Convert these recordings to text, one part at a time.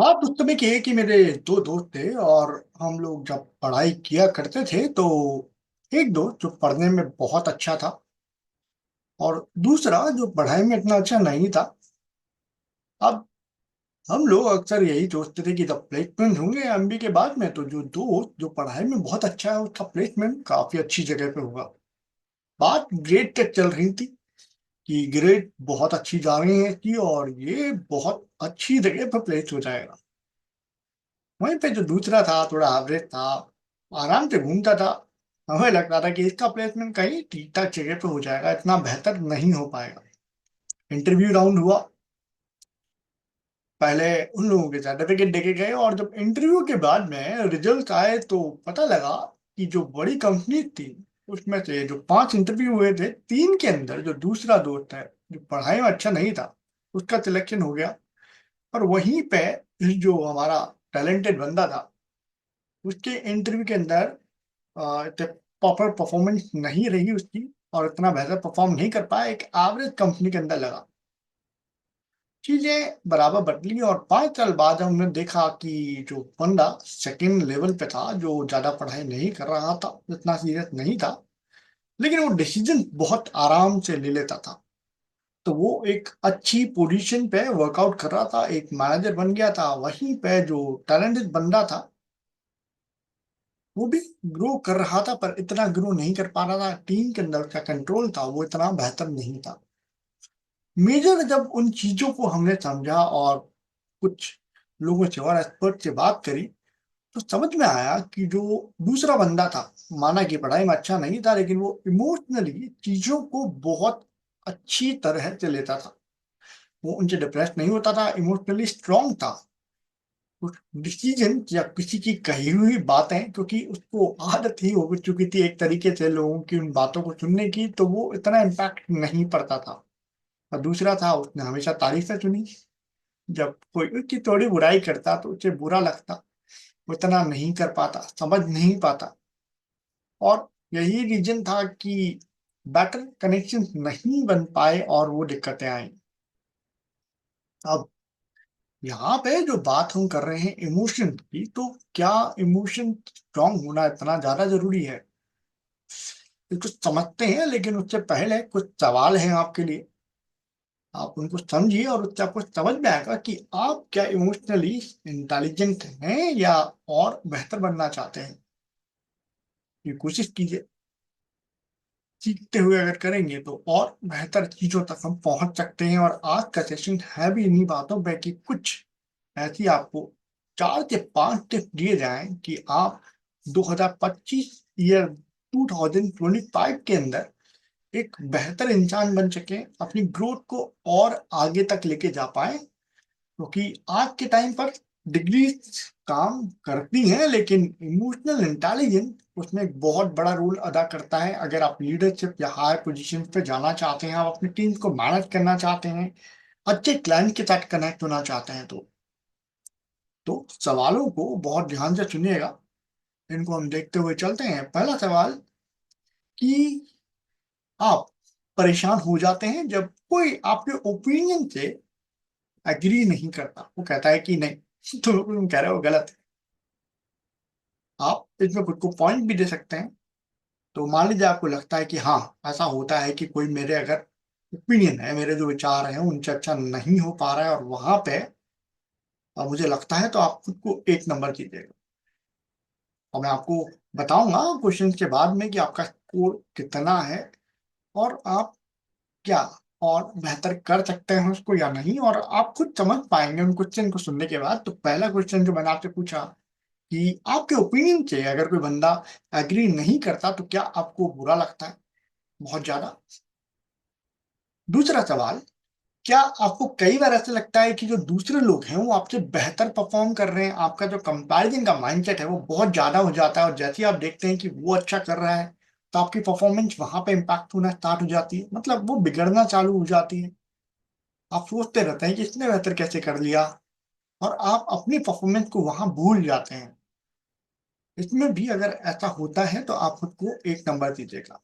बात उस समय की है कि मेरे दो दोस्त थे और हम लोग जब पढ़ाई किया करते थे तो एक दोस्त जो पढ़ने में बहुत अच्छा था और दूसरा जो पढ़ाई में इतना अच्छा नहीं था। अब हम लोग अक्सर यही सोचते थे कि जब प्लेसमेंट होंगे एमबी के बाद में तो जो दोस्त जो पढ़ाई में बहुत अच्छा है उसका प्लेसमेंट काफी अच्छी जगह पे होगा। बात ग्रेड तक चल रही थी कि ग्रेड बहुत अच्छी जा रही है इसकी और ये बहुत अच्छी जगह पर प्लेस हो जाएगा। वहीं पे जो दूसरा था थोड़ा एवरेज था, आराम से घूमता था। हमें लगता था कि इसका प्लेसमेंट कहीं ठीक ठाक जगह पे हो जाएगा, इतना बेहतर नहीं हो पाएगा। इंटरव्यू राउंड हुआ। पहले उन लोगों के सर्टिफिकेट देखे गए और जब इंटरव्यू के बाद में रिजल्ट आए तो पता लगा कि जो बड़ी कंपनी थी उसमें से जो 5 इंटरव्यू हुए थे, 3 के अंदर जो दूसरा दोस्त है जो पढ़ाई में अच्छा नहीं था उसका सिलेक्शन हो गया। और वहीं पे जो हमारा टैलेंटेड बंदा था उसके इंटरव्यू के अंदर प्रॉपर परफॉर्मेंस नहीं रही उसकी और इतना बेहतर परफॉर्म नहीं कर पाया, एक एवरेज कंपनी के अंदर लगा। चीजें बराबर बदली और 5 साल बाद हमने देखा कि जो बंदा सेकंड लेवल पे था, जो ज्यादा पढ़ाई नहीं कर रहा था, इतना सीरियस नहीं था, लेकिन वो डिसीजन बहुत आराम से ले लेता था। तो वो एक अच्छी पोजीशन पे वर्कआउट कर रहा था, एक मैनेजर बन गया था। वहीं पे जो टैलेंटेड बंदा था वो भी ग्रो कर रहा था पर इतना ग्रो नहीं कर पा रहा था, टीम के अंदर का कंट्रोल था वो इतना बेहतर नहीं था। मेजर जब उन चीजों को हमने समझा और कुछ लोगों से और एक्सपर्ट से बात करी तो समझ में आया कि जो दूसरा बंदा था, माना कि पढ़ाई में अच्छा नहीं था लेकिन वो इमोशनली चीजों को बहुत अच्छी तरह से लेता था। वो उनसे डिप्रेस नहीं होता था, इमोशनली स्ट्रांग था। कुछ डिसीजन या किसी की कही हुई बातें, क्योंकि उसको आदत ही हो चुकी थी एक तरीके से लोगों की उन बातों को सुनने की, तो वो इतना इम्पैक्ट नहीं पड़ता था। और दूसरा था उसने हमेशा तारीफें सुनी। जब कोई उसकी थोड़ी बुराई करता तो उसे बुरा लगता, वो इतना नहीं कर पाता, समझ नहीं पाता। और यही रीजन था कि बेटर कनेक्शन नहीं बन पाए और वो दिक्कतें आई। अब यहाँ पे जो बात हम कर रहे हैं इमोशन की, तो क्या इमोशन स्ट्रांग होना इतना ज्यादा जरूरी है? इसको समझते हैं लेकिन उससे पहले कुछ सवाल हैं आपके लिए। आप उनको समझिए और उससे आपको समझ में आएगा कि आप क्या इमोशनली इंटेलिजेंट हैं या और बेहतर बनना चाहते हैं। ये कोशिश कीजिए। सीखते हुए अगर करेंगे तो और बेहतर चीजों तक हम पहुंच सकते हैं। और आज का सेशन है भी इन्हीं बातों पे कि कुछ ऐसी आपको 4 से 5 टिप्स दिए जाएं कि आप 2025 ईयर 2025 के अंदर एक बेहतर इंसान बन सके, अपनी ग्रोथ को और आगे तक लेके जा पाए। क्योंकि आज के टाइम पर डिग्री काम करती हैं लेकिन इमोशनल इंटेलिजेंस उसमें एक बहुत बड़ा रोल अदा करता है। अगर आप लीडरशिप या हायर पोजीशन पे जाना चाहते हैं, आप अपनी टीम को मैनेज करना चाहते हैं, अच्छे क्लाइंट के साथ कनेक्ट होना चाहते हैं, तो सवालों को बहुत ध्यान से सुनिएगा। इनको हम देखते हुए चलते हैं। पहला सवाल कि आप परेशान हो जाते हैं जब कोई आपके ओपिनियन से एग्री नहीं करता, वो कहता है कि नहीं तो तुम कह रहे हो गलत है। आप इसमें खुद को पॉइंट भी दे सकते हैं। तो मान लीजिए आपको लगता है कि हाँ, ऐसा होता है कि कोई मेरे अगर ओपिनियन है, मेरे जो विचार हैं उनसे अच्छा नहीं हो पा रहा है और वहां पे मुझे लगता है, तो आप खुद को 1 नंबर कीजिएगा। और मैं आपको बताऊंगा क्वेश्चन के बाद में कि आपका स्कोर कितना है और आप क्या और बेहतर कर सकते हैं उसको या नहीं, और आप खुद समझ पाएंगे उन क्वेश्चन को सुनने के बाद। तो पहला क्वेश्चन जो मैंने आपसे पूछा कि आपके ओपिनियन से अगर कोई बंदा एग्री नहीं करता तो क्या आपको बुरा लगता है बहुत ज्यादा? दूसरा सवाल, क्या आपको कई बार ऐसा लगता है कि जो दूसरे लोग हैं वो आपसे बेहतर परफॉर्म कर रहे हैं? आपका जो कंपैरिजन का माइंडसेट है वो बहुत ज्यादा हो जाता है और जैसे ही आप देखते हैं कि वो अच्छा कर रहा है तो आपकी परफॉर्मेंस वहां पे इम्पैक्ट होना स्टार्ट हो जाती है, मतलब वो बिगड़ना चालू हो जाती है। आप सोचते रहते हैं कि इसने बेहतर कैसे कर लिया और आप अपनी परफॉर्मेंस को वहां भूल जाते हैं। इसमें भी अगर ऐसा होता है तो आप खुद को 1 नंबर दीजिएगा।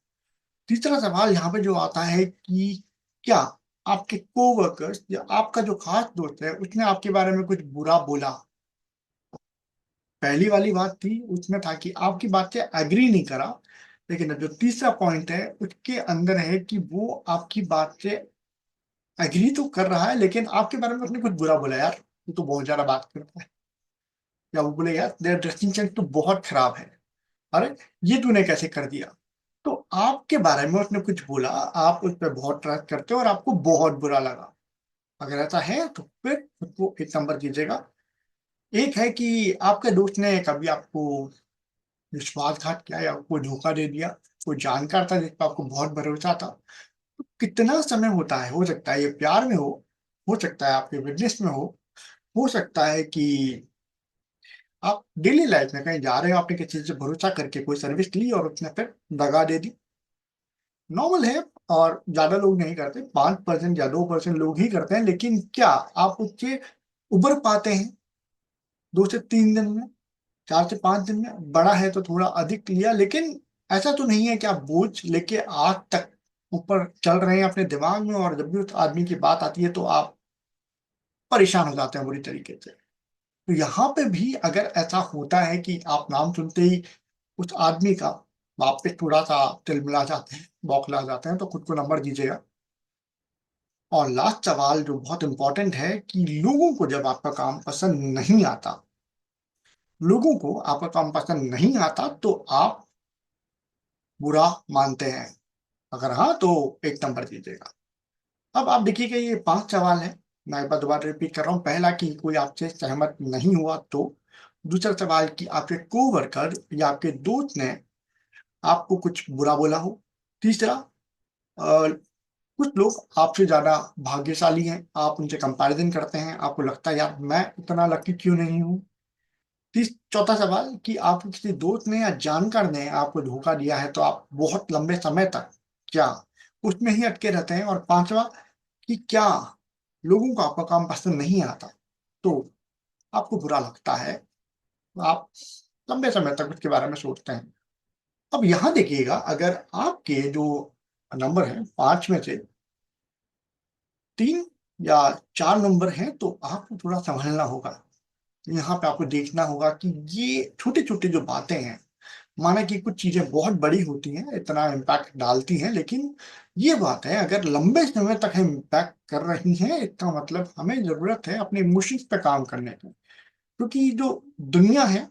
तीसरा सवाल यहाँ पे जो आता है कि क्या आपके कोवर्कर्स या आपका जो खास दोस्त है उसने आपके बारे में कुछ बुरा बोला, पहली वाली बात थी उसमें था कि आपकी बात से एग्री नहीं करा, लेकिन जो तीसरा पॉइंट है उसके अंदर है कि वो आपकी बात से एग्री तो कर रहा है लेकिन आपके बारे में उसने कुछ बुरा बोला, यार तू तो बहुत ज्यादा बात करता है, या वो बोले यार तेरा ड्रेसिंग सेंस तो बहुत खराब है, अरे ये तूने कैसे कर दिया। तो आपके बारे में उसने कुछ बोला, आप उस पर बहुत ट्रस्ट करते हो और आपको बहुत बुरा लगा। अगर ऐसा है तो फिर उसको एक नंबर कीजिएगा। एक है कि आपके दोस्त ने कभी आपको विश्वासघात किया या आपको धोखा दे दिया, कोई जानकार था जिस पर आपको बहुत भरोसा था। तो कितना समय होता है, हो सकता है ये प्यार में हो सकता है आपके बिजनेस में हो सकता है कि आप डेली लाइफ में कहीं जा रहे हो, आपने किसी से भरोसा करके कोई सर्विस ली और उसने फिर दगा दे दी। नॉर्मल है और ज्यादा लोग नहीं करते, 5% या 2% लोग ही करते हैं, लेकिन क्या आप उससे उबर पाते हैं 2 से 3 दिन में, 4 से 5 दिन में? बड़ा है तो थोड़ा अधिक लिया, लेकिन ऐसा तो नहीं है कि आप बोझ लेके आग तक ऊपर चल रहे हैं अपने दिमाग में, और जब भी उस आदमी की बात आती है तो आप परेशान हो जाते हैं बुरी तरीके से। तो यहाँ पे भी अगर ऐसा होता है कि आप नाम सुनते ही उस आदमी का आप पे थोड़ा सा तिलमिला जाते हैं, बौखला जाते हैं, तो खुद को नंबर दीजिएगा। और लास्ट सवाल जो बहुत इंपॉर्टेंट है कि लोगों को जब आपका काम पसंद नहीं आता, लोगों को आपका काम पसंद नहीं आता तो आप बुरा मानते हैं? अगर हाँ तो एक नंबर दीजिएगा। अब आप देखिएगा ये 5 सवाल है, मैं एक बार दोबारा रिपीट कर रहा हूँ। पहला कि कोई आपसे सहमत नहीं हुआ तो। दूसरा सवाल कि आपके कोवर्कर या आपके दोस्त ने आपको कुछ बुरा बोला हो। तीसरा, कुछ लोग आपसे ज्यादा भाग्यशाली हैं, आप उनसे कंपैरिजन करते हैं, आपको लगता है यार मैं इतना लकी क्यों नहीं हूँ। तीस चौथा सवाल कि आपके किसी दोस्त ने या जानकार ने आपको धोखा दिया है तो आप बहुत लंबे समय तक क्या उसमें ही अटके रहते हैं। और पांचवा कि क्या लोगों को आपका काम पसंद नहीं आता तो आपको बुरा लगता है, आप लंबे समय तक उसके बारे में सोचते हैं। अब यहाँ देखिएगा, अगर आपके जो नंबर है 5 में से 3 या 4 नंबर हैं तो आपको थोड़ा संभलना होगा। यहाँ पे आपको देखना होगा कि ये छोटी छोटी जो बातें हैं, माना कि कुछ चीजें बहुत बड़ी होती हैं, इतना इम्पैक्ट डालती हैं, लेकिन ये बात है अगर लंबे समय तक हम इम्पैक्ट कर रही हैं, इसका मतलब हमें जरूरत है अपने इमोशंस पे काम करने की। क्योंकि जो दुनिया है,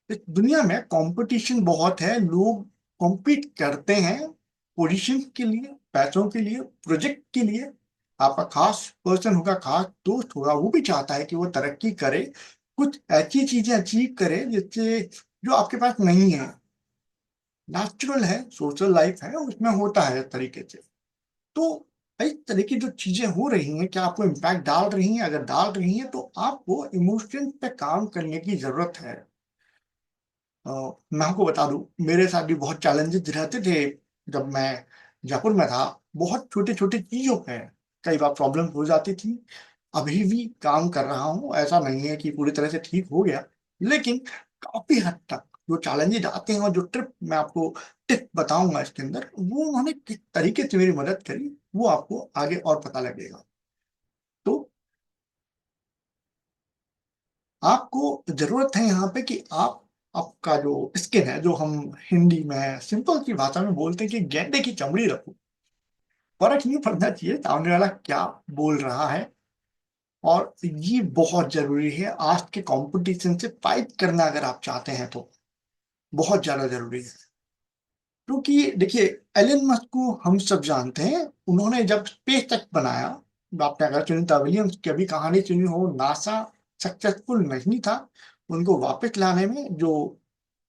इस दुनिया में कंपटीशन बहुत है, लोग कॉम्पीट करते हैं पोजीशन के लिए, पैसों के लिए, प्रोजेक्ट के लिए। आपका खास पर्सन होगा, खास दोस्त होगा, वो भी चाहता है कि वो तरक्की करे, कुछ ऐसी चीजें अचीव करे जिससे जो आपके पास नहीं है। नेचुरल है, सोशल लाइफ है, उसमें होता है इस तरीके से। तो इस तरह की जो चीजें हो रही हैं, क्या आपको इम्पैक्ट डाल रही हैं? अगर डाल रही हैं तो आपको इमोशन पे काम करने की जरूरत है। अ, मैं आपको बता दूं, मेरे साथ भी बहुत चैलेंजेस रहते थे जब मैं जयपुर में था। बहुत छोटे छोटे चीजों पे कई बार प्रॉब्लम हो जाती थी। अभी भी काम कर रहा हूँ, ऐसा नहीं है कि पूरी तरह से ठीक हो गया, लेकिन काफी हद तक जो चैलेंजेस आते हैं और जो ट्रिप मैं आपको टिप बताऊंगा इसके अंदर, वो उन्होंने किस तरीके से मेरी मदद करी वो आपको आगे और पता लगेगा। तो आपको जरूरत है यहाँ पे कि आप आपका जो स्किन है, जो हम हिंदी में सिंपल सी भाषा में बोलते हैं कि गेंडे की चमड़ी रखो। फर्क नहीं पड़ना चाहिए सामने वाला क्या बोल रहा है। और ये बहुत जरूरी है आज के कंपटीशन से फाइट करना, अगर आप चाहते हैं तो बहुत ज्यादा जरूरी है। क्योंकि देखिए, एलन मस्क को हम सब जानते हैं, उन्होंने जब स्पेस एक्स बनाया, आपने अगर सुनीता विलियम्स की अभी कहानी सुनी हो, नासा सक्सेसफुल नहीं था उनको वापस लाने में। जो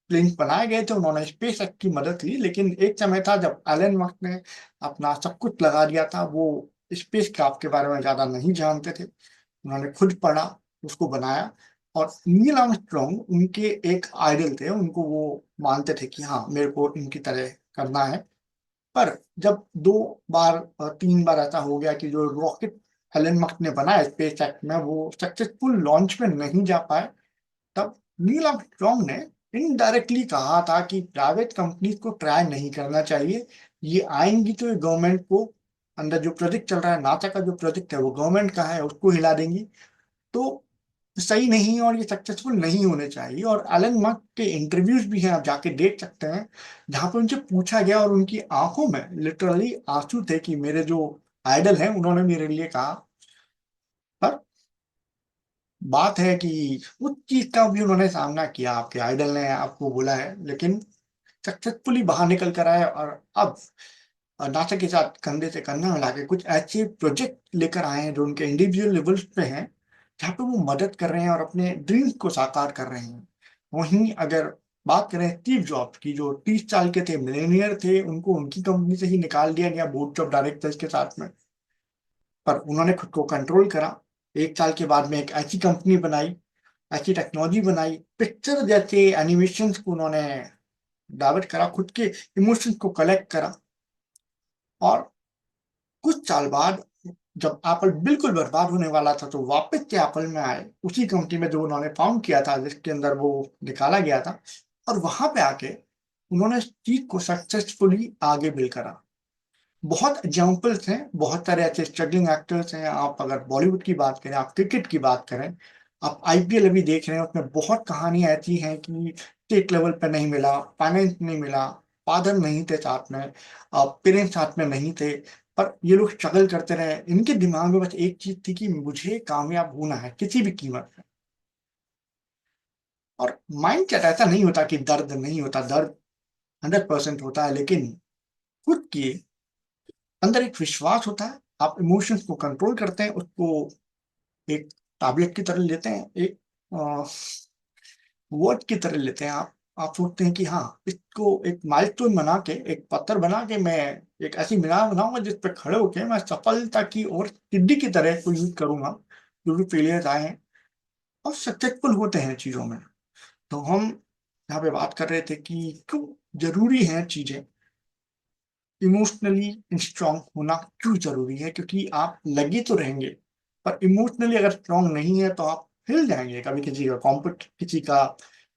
प्लेन्स बनाए गए थे उन्होंने स्पेस एक्स की मदद ली, लेकिन एक समय था जब एलन मस्क ने अपना सब कुछ लगा दिया था, वो स्पेस क्राफ्ट के बारे में ज्यादा नहीं जानते थे, उन्होंने खुद पढ़ा, उसको बनाया। और नील आर्मस्ट्रॉन्ग उनके एक आइडल थे, उनको वो मानते थे कि हाँ मेरे को इनकी तरह करना है। पर जब 2 बार 3 बार ऐसा हो गया कि जो रॉकेट एलन मस्क ने बनाया स्पेस एक्स में, वो सक्सेसफुल लॉन्च में नहीं जा पाए, तब नील आर्मस्ट्रॉन्ग ने इनडायरेक्टली कहा था कि प्राइवेट कंपनीज को ट्राई नहीं करना चाहिए, ये आएंगी तो ये गवर्नमेंट को अंदर जो प्रोजेक्ट चल रहा है, नासा का जो प्रोजेक्ट है वो गवर्नमेंट का है, उसको हिला देंगी। तो सही नहीं है और ये सक्सेसफुल नहीं होने चाहिए। और एलन मस्क के इंटरव्यूज भी हैं, आप जाके देख सकते हैं, जहां पे उनसे पूछा गया और उनकी आंखों में लिटरली आंसू थे कि मेरे जो आइडल हैं उन्होंने मेरे लिए कहा। पर बात है कि उस चीज का भी उन्होंने सामना किया, आपके आइडल ने आपको बोला है, लेकिन सक्सेसफुली बाहर निकल कर आए। और अब नासा के साथ कंधे से कंधा मिला के कुछ ऐसे प्रोजेक्ट लेकर आए हैं जो उनके इंडिविजुअल लेवल्स पे हैं, जहाँ पे वो मदद कर रहे हैं और अपने ड्रीम्स को साकार कर रहे हैं। वहीं अगर बात करें स्टीव जॉब्स की, जो 30 साल के थे, मिलेनियर थे, उनको उनकी कंपनी से ही निकाल दिया गया बोर्ड ऑफ डायरेक्टर्स के साथ में, पर उन्होंने खुद को कंट्रोल करा। 1 साल के बाद में एक ऐसी कंपनी बनाई, ऐसी टेक्नोलॉजी बनाई, पिक्चर जैसे एनिमेशंस को उन्होंने डाइवर्ट करा, खुद के इमोशंस को कलेक्ट करा। और कुछ साल बाद जब एप्पल बिल्कुल बर्बाद होने वाला था, तो वापस से एप्पल में आए, उसी कंपनी में जो उन्होंने फाउंड किया था, जिसके अंदर वो निकाला गया था। और वहां पे आके उन्होंने इस चीज को सक्सेसफुली आगे बिल्ड करा। बहुत एग्जाम्पल्स हैं, बहुत सारे ऐसे स्ट्रगलिंग एक्टर्स हैं। आप अगर बॉलीवुड की बात करें, आप क्रिकेट की बात करें, आप आईपीएल अभी देख रहे हैं, उसमें बहुत कहानियां ऐसी हैं कि स्टेट लेवल पे नहीं मिला, फाइनेंस नहीं मिला, फादर नहीं थे साथ में, पेरेंट्स साथ में नहीं थे, पर ये लोग स्ट्रगल करते रहे। इनके दिमाग में बस एक चीज थी कि मुझे कामयाब होना है किसी भी कीमत पे। और माइंड सेट ऐसा नहीं होता कि दर्द नहीं होता, दर्द 100% होता है, लेकिन खुद की अंदर एक विश्वास होता है। आप इमोशंस को कंट्रोल करते हैं, उसको एक टैबलेट की तरह लेते हैं, एक वर्ड की तरह लेते हैं। आप सोचते हैं कि हाँ, इसको एक माइलस्टोन बना के, एक पत्थर बना के, मैं एक ऐसी मीनार बनाऊंगा जिस पे खड़े होके मैं सफलता की और सिद्धि की तरह इसको यूज करूंगा। जो भी फेलियर्स आए हैं और सक्सेसफुल होते हैं चीजों में। तो हम यहाँ पे बात कर रहे थे कि क्यों जरूरी है चीजें, इमोशनली स्ट्रांग होना क्यों जरूरी है। क्योंकि आप लगे तो रहेंगे, पर इमोशनली अगर स्ट्रांग नहीं है तो आप हिल जाएंगे। कभी किसी का किसी का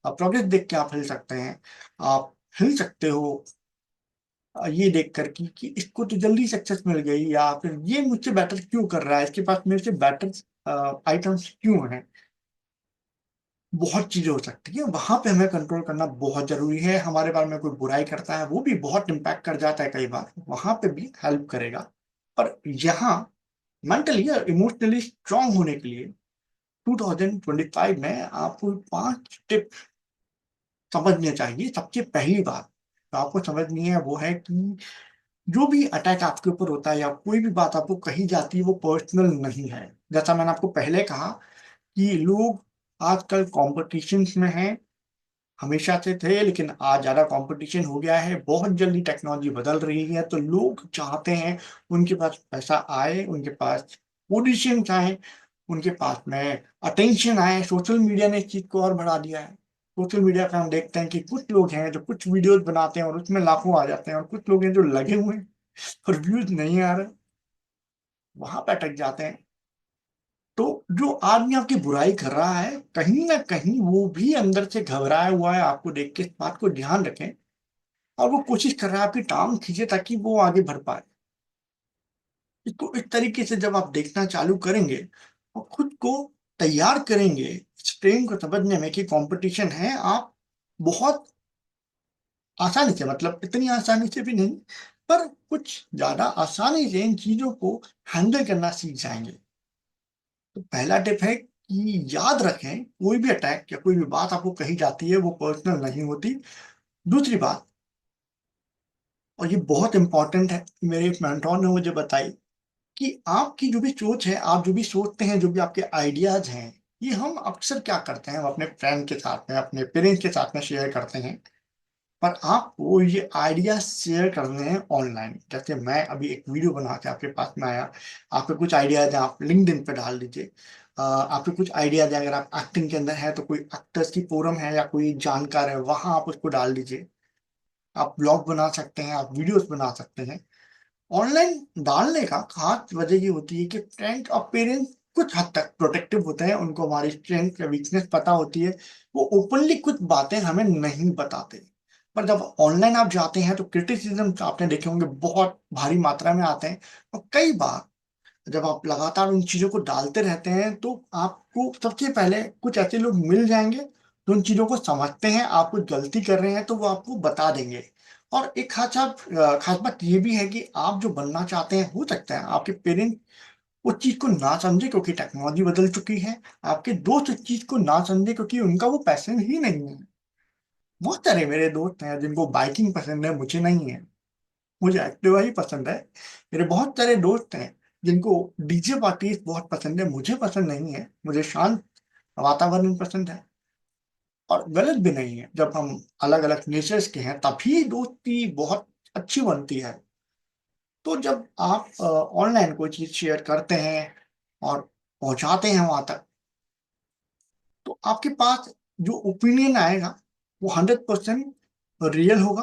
प्रोग्रेस देख के आप हिल सकते हैं। आप हिल सकते हो ये देख कर कि इसको तो जल्दी सक्सेस मिल गई, या फिर ये मुझसे बेटर क्यों कर रहा है, इसके पास मेरे से बेटर आइटम्स क्यों हैं। बहुत चीजें हो सकती है, वहां पे हमें कंट्रोल करना बहुत जरूरी है। हमारे बारे में कोई बुराई करता है, वो भी बहुत इम्पैक्ट कर जाता है, कई बार वहां पे भी हेल्प करेगा। पर यहाँ मेंटली और इमोशनली स्ट्रांग होने के लिए 2025 में आपको 5 टिप समझने चाहिए। सबसे पहली बात तो आपको समझनी है वो है कि जो भी अटैक आपके ऊपर होता है या कोई भी बात आपको कही जाती है, वो पर्सनल नहीं है। जैसा मैंने आपको पहले कहा कि लोग आजकल कॉम्पिटिशन में हैं, हमेशा से थे, लेकिन आज ज्यादा कंपटीशन हो गया है, बहुत जल्दी टेक्नोलॉजी बदल रही है, तो लोग चाहते हैं उनके पास पैसा आए, उनके पास पोजीशन आए, उनके पास में अटेंशन आए। सोशल मीडिया ने इस चीज को और बढ़ा दिया है। सोशल मीडिया पे हम देखते हैं कि कुछ लोग हैं जो कुछ वीडियोस बनाते हैं और उसमें लाखों आ जाते हैं, और कुछ लोग हैं जो लगे हुए हैं और व्यूज नहीं आ रहे, वहां पे अटक जाते हैं। तो जो आदमी आपकी बुराई कर रहा है, कहीं ना कहीं वो भी अंदर से घबराया हुआ है, आपको देख के। इस बात को ध्यान रखें। और वो कोशिश कर रहा है आपकी टांग खींचे ताकि वो आगे बढ़ पाए। इसको इस तरीके से जब आप देखना चालू करेंगे और खुद को तैयार करेंगे इस ट्रेन को समझने में कि कंपटीशन है, आप बहुत आसानी से, मतलब इतनी आसानी से भी नहीं, पर कुछ ज्यादा आसानी से इन चीजों को हैंडल करना सीख जाएंगे। तो पहला टिप है कि याद रखें, कोई भी अटैक या कोई भी बात आपको कही जाती है वो पर्सनल नहीं होती। दूसरी बात, और ये बहुत इंपॉर्टेंट है, मेरे एक मेंटोर ने मुझे बताई कि आपकी जो भी सोच है, आप जो भी सोचते हैं, जो भी आपके आइडियाज हैं, ये हम अक्सर क्या करते हैं, हम अपने फ्रेंड के साथ में, अपने पेरेंट्स के साथ में शेयर करते हैं। पर आपको ये आइडिया शेयर करने हैं ऑनलाइन। जैसे मैं अभी एक वीडियो बना के आपके पास में आया, आपके कुछ आइडियाज हैं, आप लिंक्डइन पे डाल दीजिए। आपके कुछ आइडियाज हैं, अगर आप एक्टिंग के अंदर है तो कोई एक्टर्स की फोरम है या कोई जानकार है, वहां आप उसको डाल दीजिए। आप ब्लॉग बना सकते हैं, आप वीडियोस बना सकते हैं। ऑनलाइन डालने का खास वजह ये होती है कि फ्रेंड और पेरेंट्स कुछ हद तक प्रोटेक्टिव होते हैं, उनको हमारी स्ट्रेंथ या वीकनेस पता होती है। वो ओपनली कुछ बातें हमें नहीं बताते। पर जब ऑनलाइन आप जाते हैं तो क्रिटिसिज्म आपने देखे होंगे बहुत भारी मात्रा में आते हैं, और कई बार जब आप लगातार उन चीज़ों को डालते रहते हैं तो आपको सबसे पहले कुछ ऐसे लोग मिल जाएँगे जो उन चीज़ों को समझते हैं, आप कुछ गलती कर रहे हैं तो वो आपको बता देंगे। और एक ख़ास बात ये भी है कि आप जो बनना चाहते हैं, हो सकता है आपके पेरेंट उस चीज़ को ना समझें क्योंकि टेक्नोलॉजी बदल चुकी है, आपके दोस्त उस चीज़ को ना समझें क्योंकि उनका वो पैशन ही नहीं है। बहुत सारे मेरे दोस्त हैं जिनको बाइकिंग पसंद है, मुझे नहीं है। मुझे एक्टिवा ही पसंद है। मेरे बहुत सारे दोस्त हैं जिनको डीजे पार्टीज़ बहुत पसंद है, मुझे पसंद नहीं है। मुझे शांत वातावरण पसंद है और गलत भी नहीं है। जब हम अलग-अलग नेचर्स के हैं तभी दोस्ती बहुत अच्छी बनती है। तो जब आप ऑनलाइन कोई चीज़ शेयर करते हैं और पहुँचाते हैं वहाँ तक, तो आपके पास जो ओपिनियन आएगा वो 100% रियल होगा।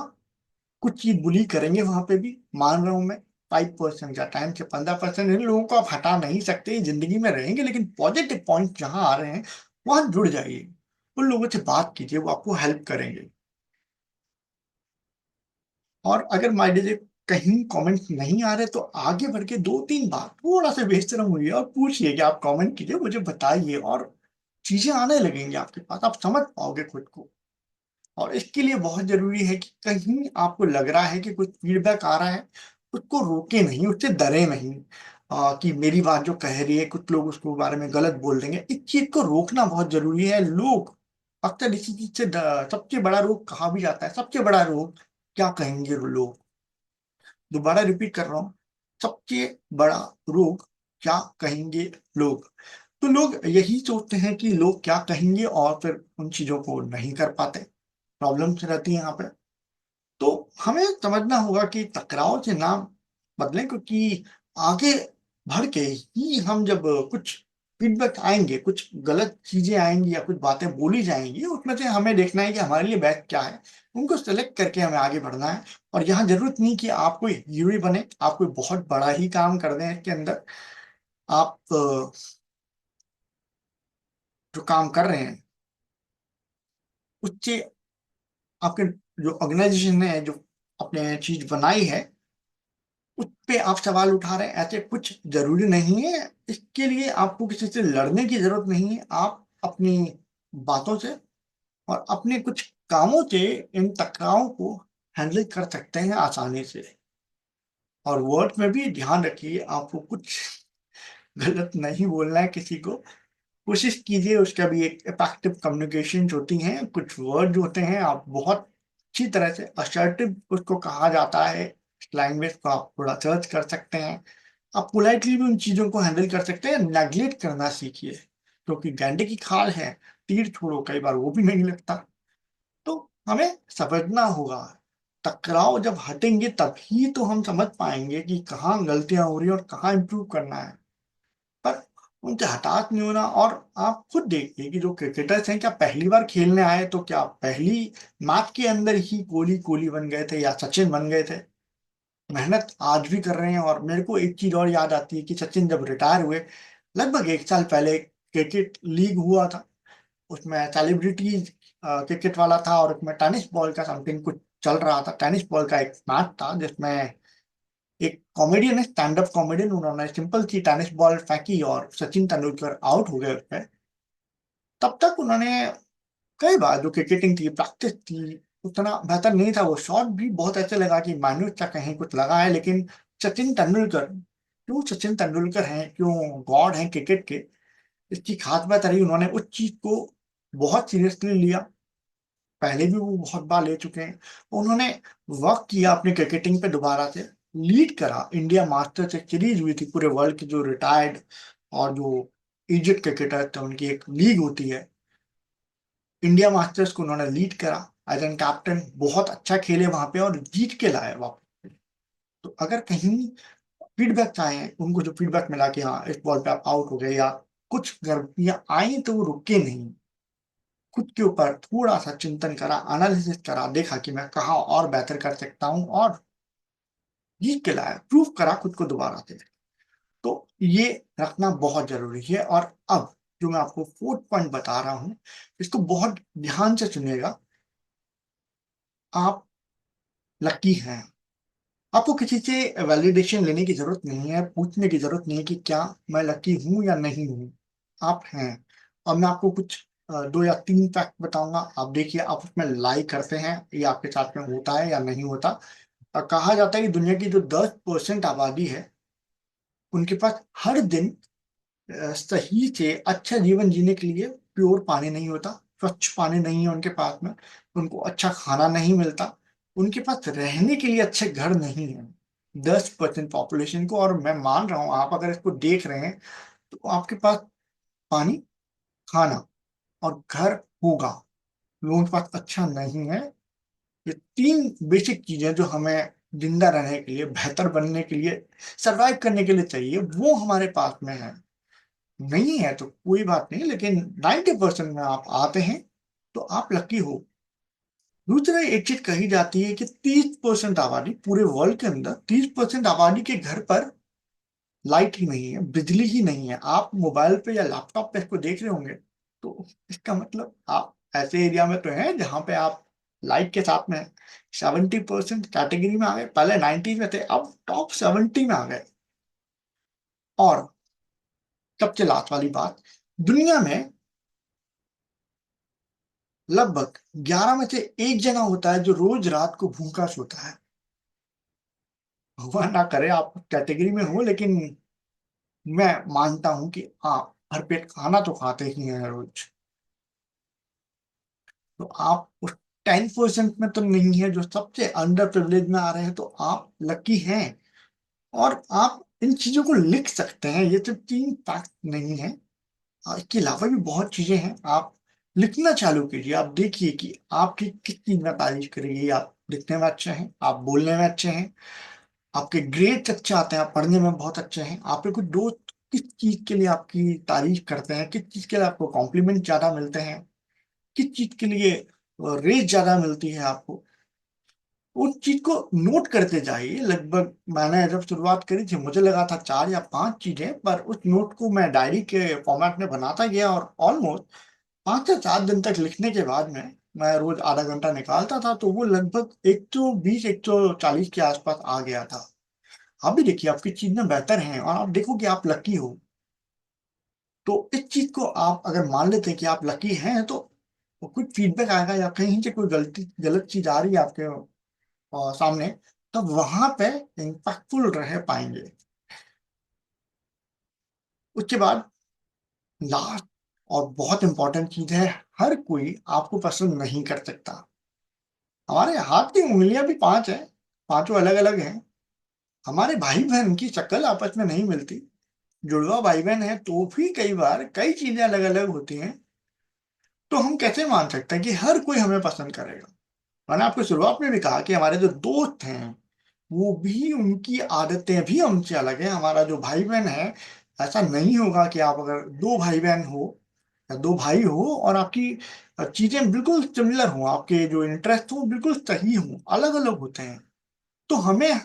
कुछ चीज़ बुली करेंगे वहाँ पे भी, मान रहा हूँ मैं। 5% या 10 से 15% इन लोगों को आप हटा नहीं सकते, ज़िंदगी में रहेंगे, लेकिन पॉज़िटिव पॉइंट जहाँ आ रहे हैं, वहाँ जुड़ जाइए। उन लोगों से बात कीजिए, वो आपको हेल्प करेंगे। और अगर मान लीजिए कहीं कमेंट्स नहीं आ रहे, तो आगे बढ़ के 2-3 बार थोड़ा-सा बेशर्म होइए और पूछिए कि आप कमेंट कीजिए, मुझे बताइए, और चीज़ें आने लगेंगी आपके पास, आप समझ पाओगे खुद को। और इसके लिए बहुत ज़रूरी है कि कहीं आपको लग रहा है कि कुछ फीडबैक आ रहा है, उसको रोकें नहीं, उससे डरें नहीं कि मेरी बात जो कह रही है, कुछ लोग उसको बारे में गलत बोल देंगे। इस चीज़ को रोकना बहुत ज़रूरी है। लोग अक्सर इसी चीज़ से सबसे बड़ा रोग कहा भी जाता है, सबसे बड़ा रोग क्या कहेंगे वो लोग? दोबारा रिपीट कर रहा हूँ, सबसे बड़ा रोग क्या कहेंगे लोग? तो लोग यही सोचते हैं कि लोग क्या कहेंगे और फिर उन चीज़ों को नहीं कर पाते, प्रॉब्लम्स रहती हैं यहाँ पे। तो हमें समझना होगा कि टकराव से ना बदलें, क्योंकि आगे बढ़ के ही हम जब कुछ फीडबैक आएँगे, कुछ गलत चीज़ें आएँगी या कुछ बातें बोली जाएँगी, उसमें से हमें देखना है कि हमारे लिए बेस्ट क्या है, उनको सेलेक्ट करके हमें आगे बढ़ना है। और यहाँ ज़रूरत नहीं कि आप कोई हीरो ही बने, आप कोई बहुत बड़ा ही काम कर दें इसके अंदर। आप जो काम कर रहे हैं, उससे आपके जो ऑर्गनाइज़ेशन ने जो आपने चीज़ बनाई है, उस पे आप सवाल उठा रहे हैं, ऐसे कुछ ज़रूरी नहीं है। इसके लिए आपको किसी से लड़ने की ज़रूरत नहीं है। आप अपनी बातों से और अपने कुछ कामों से इन टकरावों को हैंडल कर सकते हैं आसानी से। और वर्ड्स में भी ध्यान रखिए, आपको कुछ गलत नहीं बोलना है किसी को। कोशिश कीजिए, उसका भी एक इफेक्टिव कम्युनिकेशंस होती हैं, कुछ वर्ड जो होते हैं आप बहुत अच्छी तरह से असर्टिव उसको कहा जाता है, इस लैंग्वेज को आप थोड़ा सर्च कर सकते हैं। आप पोलाइटली भी उन चीज़ों को हैंडल कर सकते हैं, नेगलेक्ट करना सीखिए, क्योंकि गैंडे की खाल है, तीर छोड़ो कई बार वो भी नहीं लगता। तो हमें समझना होगा, टकराव जब हटेंगे तभी तो हम समझ पाएँगे कि कहाँ गलतियाँ हो रही हैं और कहाँ इम्प्रूव करना है। पर उनसे हताश नहीं होना। और आप खुद देखिए कि जो क्रिकेटर्स हैं, क्या पहली बार खेलने आए तो क्या पहली मैच के अंदर ही कोहली बन गए थे या सचिन बन गए थे? मेहनत आज भी कर रहे हैं। और मेरे को एक चीज़ और याद आती है कि सचिन जब रिटायर हुए, लगभग 1 साल पहले क्रिकेट लीग हुआ था। उसमें सेलिब्रिटीज़ क्रिकेट वाला था और उसमें टेनिस बॉल का समथिंग कुछ चल रहा था। टेनिस बॉल का एक मैच था जिसमें एक कॉमेडियन है, स्टैंड अप कॉमेडियन, उन्होंने सिंपल सी टेनिस बॉल फेंकी और सचिन तेंदुलकर आउट हो गए उसपे। तब तक उन्होंने कई बार जो क्रिकेटिंग थी, प्रैक्टिस थी, उतना बेहतर नहीं था। वो शॉट भी बहुत ऐसे लगा कि मानो क्या कहीं कुछ लगा है, लेकिन सचिन तेंदुलकर, क्यों सचिन तेंदुलकर हैं, क्यों गॉड हैं क्रिकेट के, इसकी खास बात रही उन्होंने उस चीज़ को बहुत सीरियसली लिया। पहले भी वो बहुत बार ले चुके हैं। उन्होंने वर्क किया अपनी क्रिकेटिंग पे दोबारा से, लीड करा। इंडिया मास्टर्स एक सीरीज़ हुई थी पूरे वर्ल्ड की, जो रिटायर्ड और जो एजेड क्रिकेटर थे उनकी एक लीग होती है। इंडिया मास्टर्स को उन्होंने लीड करा एज़ एन कैप्टन, बहुत अच्छा खेले वहाँ पे और जीत के लाए वापस। तो अगर कहीं फीडबैक्स आए हैं, उनको जो फीडबैक मिला कि हाँ, इस बॉल पे आप आउट हो गए या कुछ गलतियाँ आई, तो वो रुके नहीं। खुद के ऊपर थोड़ा-सा चिंतन करा, एनालिसिस करा, देखा कि मैं कहाँ और बेहतर कर सकता हूँ और जीत के लाया, प्रूव करा खुद को दोबारा से। तो ये रखना बहुत ज़रूरी है। और अब जो मैं आपको 4th पॉइंट बता रहा हूँ, इसको बहुत ध्यान से सुनिएगा। आप लकी हैं। आपको किसी से वैलिडेशन लेने की जरूरत नहीं है, पूछने की जरूरत नहीं है कि क्या मैं लकी हूं या नहीं हूं। आप हैं। और मैं आपको कुछ 2 या 3 फैक्ट बताऊंगा, आप देखिए आप उसमें लाई करते हैं, ये आपके साथ में होता है या नहीं होता। कहा जाता है कि दुनिया की जो 10% आबादी है, उनके पास हर दिन सही से अच्छा जीवन जीने के लिए प्योर पानी नहीं होता, स्वच्छ पानी नहीं है उनके पास में, उनको अच्छा खाना नहीं मिलता, उनके पास रहने के लिए अच्छे घर नहीं है। 10% पॉपुलेशन को, और मैं मान रहा हूं आप अगर इसको देख रहे हैं तो आपके पास पानी, खाना और घर होगा, लोगों के पास अच्छा नहीं है। ये 3 बेसिक चीजें जो हमें जिंदा रहने के लिए, बेहतर बनने के लिए, सरवाइव करने के लिए चाहिए, वो हमारे पास में है। नहीं है तो कोई बात नहीं, लेकिन 90% में आप आते हैं तो आप लकी हो। दूसरा, एक चीज कही जाती है कि 30% आबादी, पूरे वर्ल्ड के अंदर 30% आबादी के घर पर लाइट ही नहीं है, बिजली ही नहीं है। आप मोबाइल पे या लैपटॉप पे इसको देख रहे होंगे, तो इसका मतलब आप ऐसे एरिया में तो हैं जहां पे आप लाइट के साथ में 70% कैटेगरी में आ गए। पहले 90 में थे, अब टॉप 70 में आ गए। और सबसे लास्ट वाली बात, दुनिया में लगभग 11 में से एक जना होता है जो रोज रात को भूखा सोता है। भगवान ना करे आप कैटेगरी में हो, लेकिन मैं मानता हूं कि हाँ, भरपेट खाना तो खाते ही हैं रोज। तो आप उस 10% में तो नहीं है जो सबसे अंडर प्रिविलेज में आ रहे हैं, तो आप लकी हैं। और आप इन चीजों को लिख सकते हैं, ये सिर्फ 3 फैक्ट नहीं है, इसके अलावा भी बहुत चीजें हैं। आप लिखना चालू कीजिए, आप देखिए कि आपकी किस चीज में तारीफ करेगी। आप लिखने में अच्छे हैं, आप बोलने में अच्छे हैं, आपके ग्रेड्स अच्छे आते हैं, आप पढ़ने में बहुत अच्छे हैं। आपके कुछ दोस्त किस चीज के लिए आपकी तारीफ करते हैं, किस चीज के लिए आपको कॉम्प्लीमेंट ज्यादा मिलते हैं, किस चीज के लिए रेस ज्यादा मिलती है आपको, उस चीज को नोट करते जाइए। लगभग मैंने जब शुरुआत करी थी मुझे लगा था 4 या 5 चीजें, पर उस नोट को मैं डायरी के फॉर्मेट में बनाता गया, और ऑलमोस्ट 5 से 7 दिन तक लिखने के बाद में मैं रोज आधा घंटा निकालता था, तो वो लगभग 120 140 के आसपास आ गया था। आप भी देखिए आपकी चीजें बेहतर हैं, और आप देखो कि आप लकी हो। तो इस चीज को आप अगर मान लेते हैं कि आप लकी हैं, तो कुछ फीडबैक आएगा या कहीं से कोई गलत चीज आ रही है आपके सामने, तो वहां पे इम्पैक्टफुल रह पाएंगे। उसके बाद लास्ट और बहुत इंपॉर्टेंट चीज है, हर कोई आपको पसंद नहीं कर सकता। हमारे हाथ की उंगलियां भी 5 है, पांचों अलग अलग हैं। हमारे भाई बहन की शक्ल आपस में नहीं मिलती, जुड़वा भाई बहन है तो भी कई बार कई चीजें अलग अलग होती हैं। तो हम कैसे मान सकते हैं कि हर कोई हमें पसंद करेगा। मैंने आपको शुरुआत में भी कहा कि हमारे जो दोस्त हैं, वो भी, उनकी आदतें भी हमसे अलग है। हमारा जो भाई बहन है, ऐसा नहीं होगा कि आप अगर 2 भाई बहन हो या 2 भाई हो और आपकी चीजें बिल्कुल सिमिलर हो, आपके जो इंटरेस्ट हो बिल्कुल सही हो, अलग अलग होते हैं। तो हमें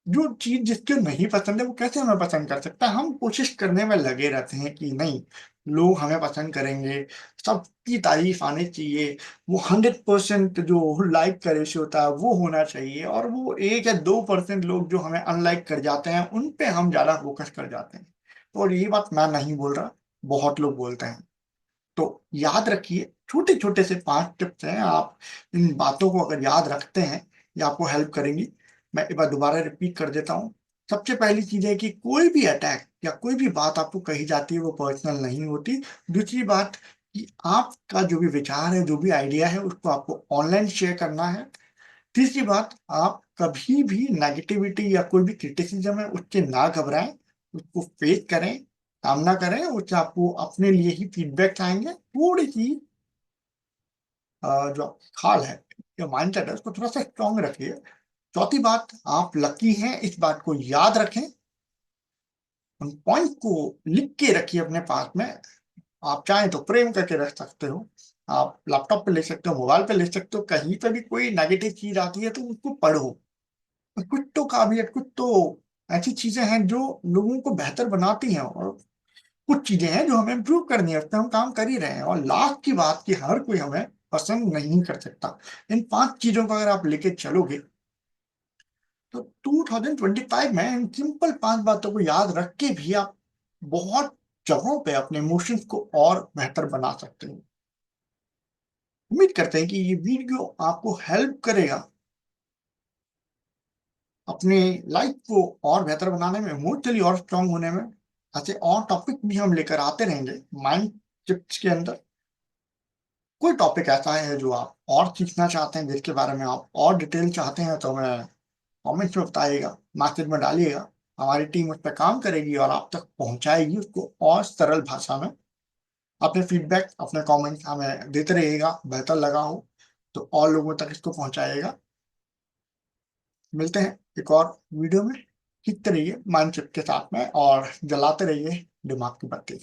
जो चीज जिसको नहीं पसंद है वो कैसे हमें पसंद कर सकता है। हम कोशिश करने में लगे रहते हैं कि नहीं, लोग हमें पसंद करेंगे, सबकी तारीफ आनी चाहिए, वो 100% जो लाइक का रेशियो होता है वो होना चाहिए, और वो 1 या 2% लोग जो हमें अनलाइक कर जाते हैं उन पे हम ज्यादा फोकस कर जाते हैं। और ये बात मैं नहीं बोल रहा, बहुत लोग बोलते हैं। तो याद रखिए, छोटे छोटे से 5 टिप्स हैं, आप इन बातों को अगर याद रखते हैं, ये आपको हेल्प करेंगी। मैं एक बार दोबारा रिपीट कर देता हूँ। सबसे पहली चीज है कि कोई भी अटैक या कोई भी बात आपको कही जाती है वो पर्सनल नहीं होती। दूसरी बात कि आपका जो भी विचार है, जो भी आइडिया है, उसको आपको ऑनलाइन शेयर करना है। तीसरी बात, आप कभी भी नेगेटिविटी या कोई भी क्रिटिसिज्म है उससे ना घबराएं, उसको फेस करें, सामना करें, उससे आपको अपने लिए ही फीडबैक आएंगे। थोड़ी सी जो आपकी खाल है, जो माइंडसेट है, उसको थोड़ा सा स्ट्रांग रखिए। चौथी बात, आप लकी हैं, इस बात को याद रखें, उन पॉइंट को लिख के रखिए अपने पास में। आप चाहें तो फ्रेम करके रख सकते हो, आप लैपटॉप पे लिख सकते हो, मोबाइल पे लिख सकते हो, कहीं पे भी कोई नेगेटिव चीज आती है तो उसको पढ़ो। कुछ तो काबिलियत, कुछ तो ऐसी चीजें हैं जो लोगों को बेहतर बनाती हैं, और कुछ चीजें हैं जो हमें इम्प्रूव करनी है, उस पर हम काम कर ही रहे हैं। और लास्ट की बात कि हर कोई हमें पसंद नहीं कर सकता। इन 5 चीज़ों को अगर आप लेके चलोगे, तो 2025 में इन सिंपल 5 बातों को याद रख के भी आप बहुत जगहों पे अपने इमोशंस को और बेहतर बना सकते हो। उम्मीद करते हैं कि ये वीडियो आपको हेल्प करेगा अपनी लाइफ को और बेहतर बनाने में, इमोशनली और स्ट्रांग होने में। ऐसे और टॉपिक भी हम लेकर आते रहेंगे माइंड शिफ्ट्स के अंदर। कोई टॉपिक ऐसा है जो आप और सीखना चाहते हैं, जिसके बारे में आप और डिटेल चाहते हैं, तो हमें कमेंट्स में बताइएगा, मैसेज में डालिएगा। हमारी टीम उस पर काम करेगी और आप तक पहुंचाएगी उसको और सरल भाषा में। अपने फीडबैक, अपने कमेंट्स हमें देते रहिएगा, बेहतर लगा हो तो और लोगों तक इसको पहुंचाइएगा। मिलते हैं एक और वीडियो में। सीखते रहिए माइंडसेट के साथ में और जलाते रहिए दिमाग की बत्ती।